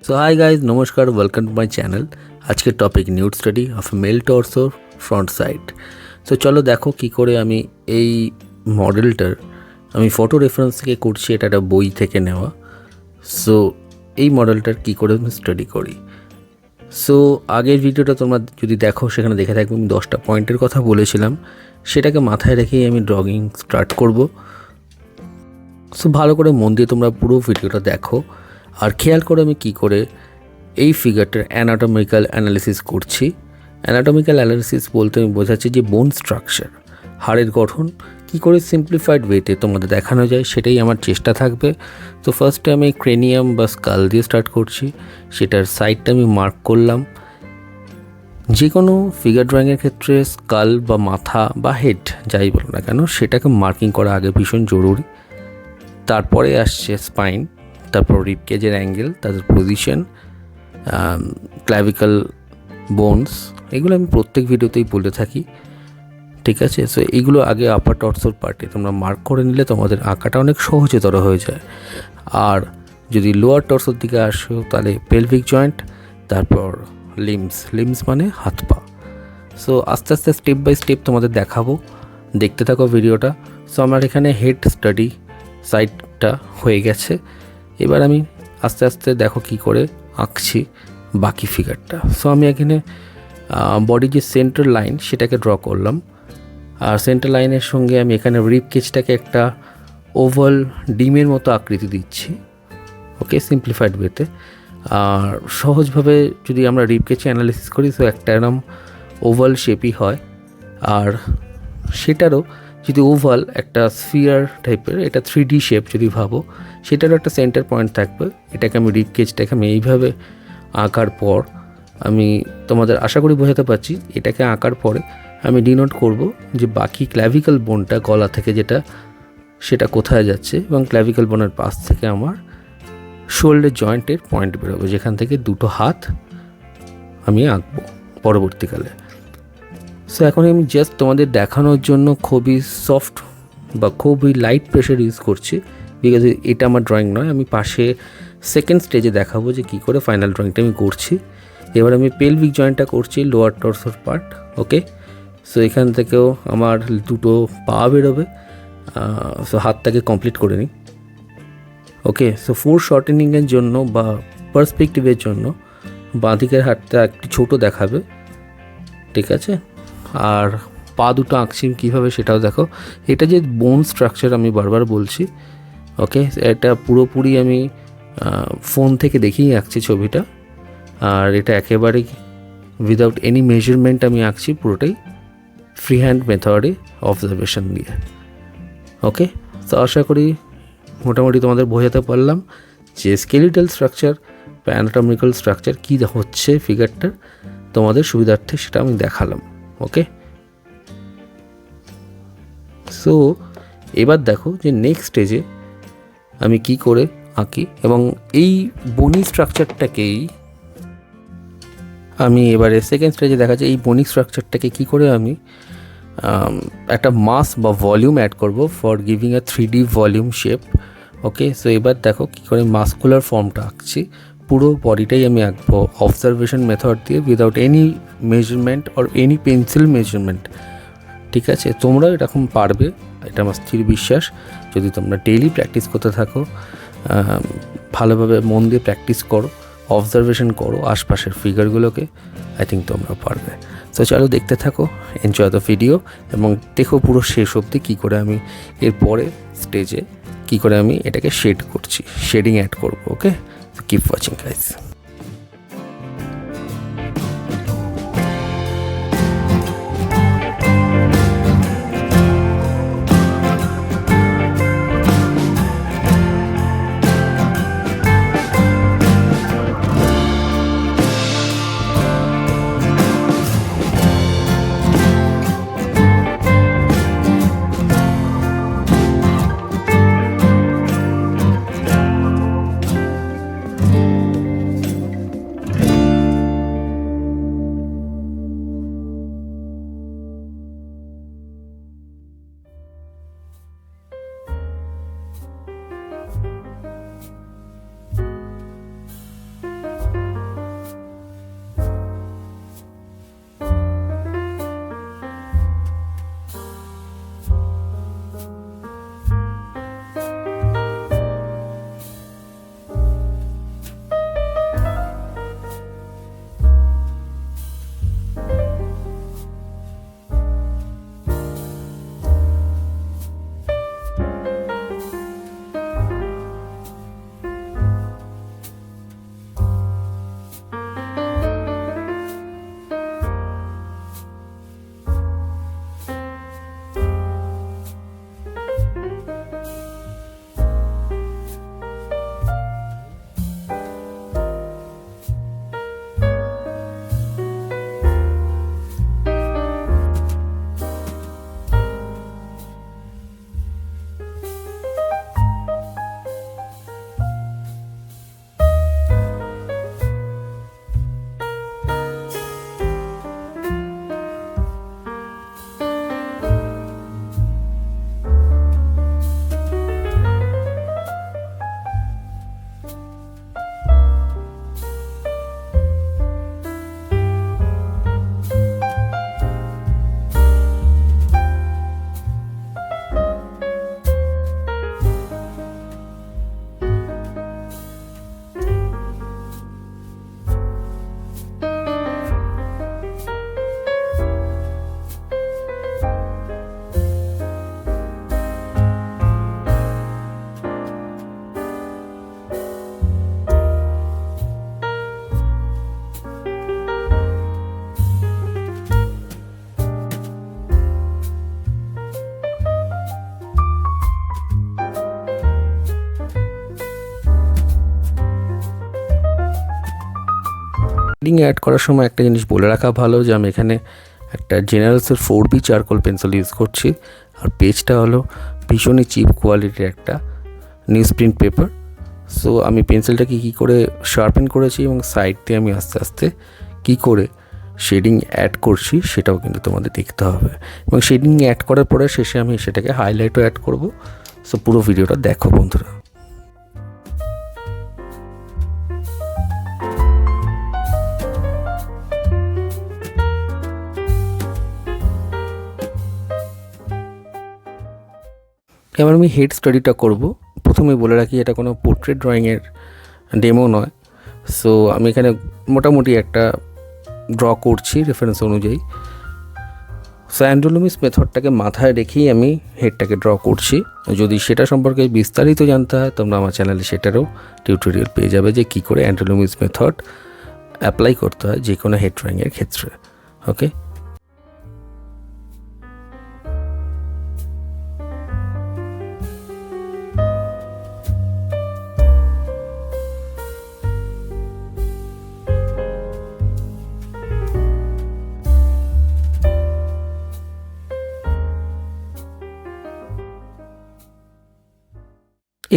So hi guys, namaskar, welcome to my channel. আজকের topic nude study of male torso front side. So চলো দেখো কি করে আমি এই মডেলটার আমি ফটো রেফারেন্স থেকে করছি, এটা একটা বই থেকে নেওয়া। সো এই মডেলটার কি করে আমি স্টাডি করি। সো আগের ভিডিওটা তোমরা যদি দেখো সেখানে দেখে থাকবে আমি 10টা পয়েন্টের কথা বলেছিলাম, সেটাকে মাথায় রেখেই আমি ড্রয়িং স্টার্ট করব। সো ভালো করে মন দিয়ে তোমরা পুরো ভিডিওটা দেখো আর খেয়াল করে আমি কি করে এই ফিগারটার অ্যানাটমিক্যাল অ্যানালিসিস করছি। অ্যানাটমিক্যাল অ্যানালিসিস বলতে আমি বোঝাচ্ছি যে বোন স্ট্রাকচার, হাড়ের গঠন কি করে সিম্পলিফাইড ওয়েতে তোমাদের দেখানো যায়, সেটাই আমার চেষ্টা থাকবে। তো ফার্স্টে আমি ক্রেনিয়াম বা স্কাল দিয়ে স্টার্ট করছি, সেটার সাইডটা আমি মার্ক করলাম। যে কোনো ফিগার ড্রয়িংয়ের ক্ষেত্রে স্কাল বা মাথা বা হেড যাই বলো না কেন, সেটাকে মার্কিং করা আগে ভীষণ জরুরি। তারপরে আসছে স্পাইন, তারপর রিব কেজের অ্যাঙ্গেল, তাদের পজিশন, ক্ল্যাভিকল বোনস, এগুলো আমি প্রত্যেক ভিডিওতেই বলে থাকি, ঠিক আছে। সো এইগুলো আগে আপার টর্সোর পার্টে তোমরা মার্ক করে নিলে তোমাদের আঁকাটা অনেক সহজতর হয়ে যায়। আর যদি লোয়ার টর্সোর দিকে আসো তাহলে পেলভিক জয়েন্ট, তারপর লিমস মানে হাত পা। সো আস্তে আস্তে স্টেপ বাই স্টেপ তোমাদের দেখাবো, দেখতে থাকো ভিডিওটা। সো আমার এখানে হেড স্টাডি সাইডটা হয়ে গেছে, এবার আমি আস্তে আস্তে দেখো কি করে আঁকছি বাকি ফিগারটা। সো আমি এখানে বডির যে সেন্টার লাইন সেটাকে ড্র করলাম, আর সেন্টার লাইনের সঙ্গে আমি এখানে রিব কেজটাকে একটা ওভাল ডিমের মতো আকৃতি দিচ্ছি, ওকে, সিম্পলিফাইড ওয়েতে। আর সহজভাবে যদি আমরা রিব কেজ অ্যানালিসিস করি তো একটা এরকম ওভাল শেপই হয়, আর সেটারও যদি ওভাল একটা স্ফিয়ার টাইপের, এটা 3D শেপ যদি ভাবো, সেটারও একটা সেন্টার পয়েন্ট থাকবে। এটাকে আমি রিব কেজটাকে আমি এইভাবে আঁকার পর আমি তোমাদের আশা করি বোঝাতে পারছি, এটাকে আঁকার পরে আমি ডিনোট করব যে বাকি ক্ল্যাভিকল বোনটা গলা থেকে যেটা সেটা কোথায় যাচ্ছে, এবং ক্ল্যাভিকল বোনের পাশ থেকে আমার শোল্ডার জয়েন্টের পয়েন্ট বেরোবে, যেখান থেকে দুটো হাত আমি আঁকবো পরবর্তীকালে। সো এখন আমি জাস্ট তোমাদের দেখানোর জন্য খুবই সফট বা খুবই লাইট প্রেশার ইউজ করছি, বিকজ এটা আমার ড্রয়িং নয়। আমি পাশে সেকেন্ড স্টেজে দেখাবো যে কী করে ফাইনাল ড্রয়িংটা আমি করছি। এবার আমি পেলভিক জয়েন্টটা করছি, লোয়ার টর্সোর পার্ট, ওকে। সো এখান থেকেও আমার দুটো পা বেরোবে। সো হাতটাকে কমপ্লিট করে নিই, ওকে। সো ফোর শর্টেনিংয়ের জন্য বা পার্সপেক্টিভের জন্য বাঁদিকের হাতটা একটু ছোটো দেখাবে, ঠিক আছে। আর পা দুটো আঁকছি কীভাবে সেটাও দেখো। এটা যে বোন স্ট্রাকচার আমি বারবার বলছি, ওকে, এটা পুরোপুরি আমি ফোন থেকে দেখেই আঁকছি ছবিটা, আর এটা একেবারেই উইদাউট এনি মেজারমেন্ট আমি আঁকছি, পুরোটাই ফ্রি হ্যান্ড মেথডে অবজারভেশন দিয়ে, ওকে। তো আশা করি মোটামুটি তোমাদের বোঝাতে পারলাম যে স্কেলিটাল স্ট্রাকচার বা অ্যানাটমিক্যাল স্ট্রাকচার কী হচ্ছে ফিগারটার, তোমাদের সুবিধার্থে সেটা আমি দেখালাম, ওকে। সো এবার দেখো যে নেক্সট স্টেজে আমি কি করে আঁকি, এবং এই বনি স্ট্রাকচারটাকেই আমি এবারে সেকেন্ড স্টেজে দেখাচ্ছি এই বনি স্ট্রাকচারটাকে কী করে আমি একটা মাস বা ভলিউম অ্যাড করব for giving a 3D volume shape, okay. So এবার দেখো কী করে মাস্কুলার ফর্মটা আঁকছি, পুরো বডিটাই আমি আঁকবো অবজারভেশন মেথড দিয়ে, without any measurement or any pencil measurement, ঠিক আছে। তোমরাও এরকম পারবে, এটা আমার স্থির বিশ্বাস। যদি তোমরা ডেইলি প্র্যাকটিস করতে থাকো, ভালোভাবে মন দিয়ে প্র্যাকটিস করো, অবজারভেশন করো আশপাশের ফিগারগুলোকে, আই থিঙ্ক তোমরা পারবে। তো চলো দেখতে থাকো, এনজয় দ্য ভিডিও, এবং দেখো পুরো শেষ অবধি কী করে আমি এরপরে স্টেজে কী করে আমি এটাকে শেড করছি, শেডিং অ্যাড করবো, ওকে। তো keep watching guys. Shading add করার সময় একটা জিনিস বলে রাখা ভালো যে আমি এখানে একটা জেনারেলসের 4B চারকোল পেন্সিল ইউজ করছি, আর পেজটা হলো ভীষণই চিপ কোয়ালিটির একটা নিউজ প্রিন্ট পেপার। সো আমি পেন্সিলটাকে কী করে শার্পেন করেছি এবং সাইড দিয়ে আমি আস্তে আস্তে কী করে শেডিং অ্যাড করছি সেটাও কিন্তু তোমাদের দেখতে হবে, এবং শেডিং অ্যাড করার পরে শেষে আমি সেটাকে হাইলাইটও অ্যাড করব। সো পুরো ভিডিওটা দেখো বন্ধুরা। এবার আমি হেড স্টাডিটা করব। প্রথমে বলে রাখি এটা কোনো পোর্ট্রেট ড্রয়িংয়ের ডেমো নয়। সো আমি এখানে মোটামুটি একটা ড্র করছি রেফারেন্স অনুযায়ী। সো অ্যান্ড্রু লুমিস মেথডটাকে মাথায় রেখেই আমি হেডটাকে ড্র করছি। যদি সেটা সম্পর্কে বিস্তারিত জানতে হয় তোমরা আমার চ্যানেলে সেটারও টিউটোরিয়াল পেয়ে যাবে যে কী করে অ্যান্ড্রু লুমিস মেথড অ্যাপ্লাই করতে হয় যে কোনো হেড ড্রয়িংয়ের ক্ষেত্রে। ওকে,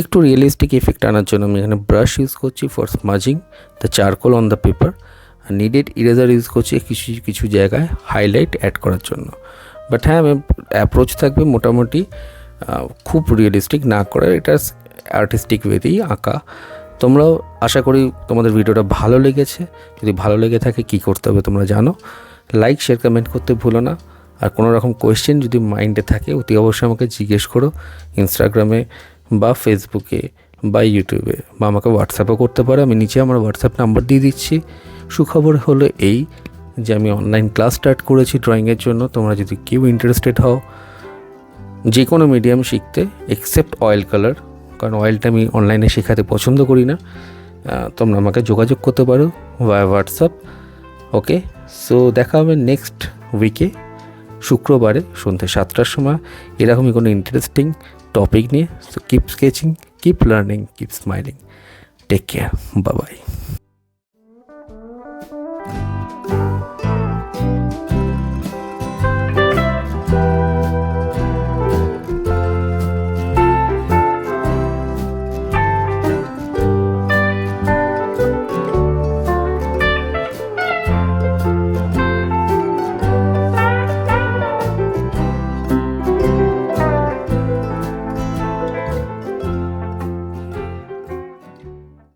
একটু রিয়েলিস্টিক এফেক্ট আনার জন্য আমি এখানে ব্রাশ ইউজ করছি for smudging the charcoal on the paper, আর নিডেড ইরেজার ইউজ করছি কিছু কিছু জায়গায় হাইলাইট অ্যাড করার জন্য। বাট হ্যাঁ, আমি অ্যাপ্রোচ থাকবে মোটামুটি খুব রিয়েলিস্টিক না করার, এটা আর্টিস্টিক ওয়েতেই আঁকা। তোমরাও আশা করি তোমাদের ভিডিওটা ভালো লেগেছে। যদি ভালো লেগে থাকে কী করতে হবে তোমরা জানো, লাইক শেয়ার কমেন্ট করতে ভুলো না। আর কোনো রকম কোয়েশ্চেন যদি মাইন্ডে থাকে অতি অবশ্যই আমাকে জিজ্ঞেস করো ইনস্টাগ্রামে বা ফেসবুকে বা ইউটিউবে, বা আমাকে হোয়াটসঅ্যাপও করতে পারো। আমি নিচে আমার হোয়াটসঅ্যাপ নাম্বার দিয়ে দিচ্ছি। সুখবর হলো এই যে আমি অনলাইন ক্লাস স্টার্ট করেছি ড্রয়িংয়ের জন্য। তোমরা যদি কেউ ইন্টারেস্টেড হও যে কোনো মিডিয়াম শিখতে এক্সেপ্ট অয়েল কালার, কারণ অয়েলটা আমি অনলাইনে শেখাতে পছন্দ করি না, তোমরা আমাকে যোগাযোগ করতে পারো ভায়া হোয়াটসঅ্যাপ। ওকে, সো দেখা হবে নেক্সট উইকে শুক্রবারে সন্ধ্যে 7টার সময় এরকমই কোনো ইন্টারেস্টিং টপিক নিয়ে। So keep sketching, keep learning, keep smiling, take care, bye by.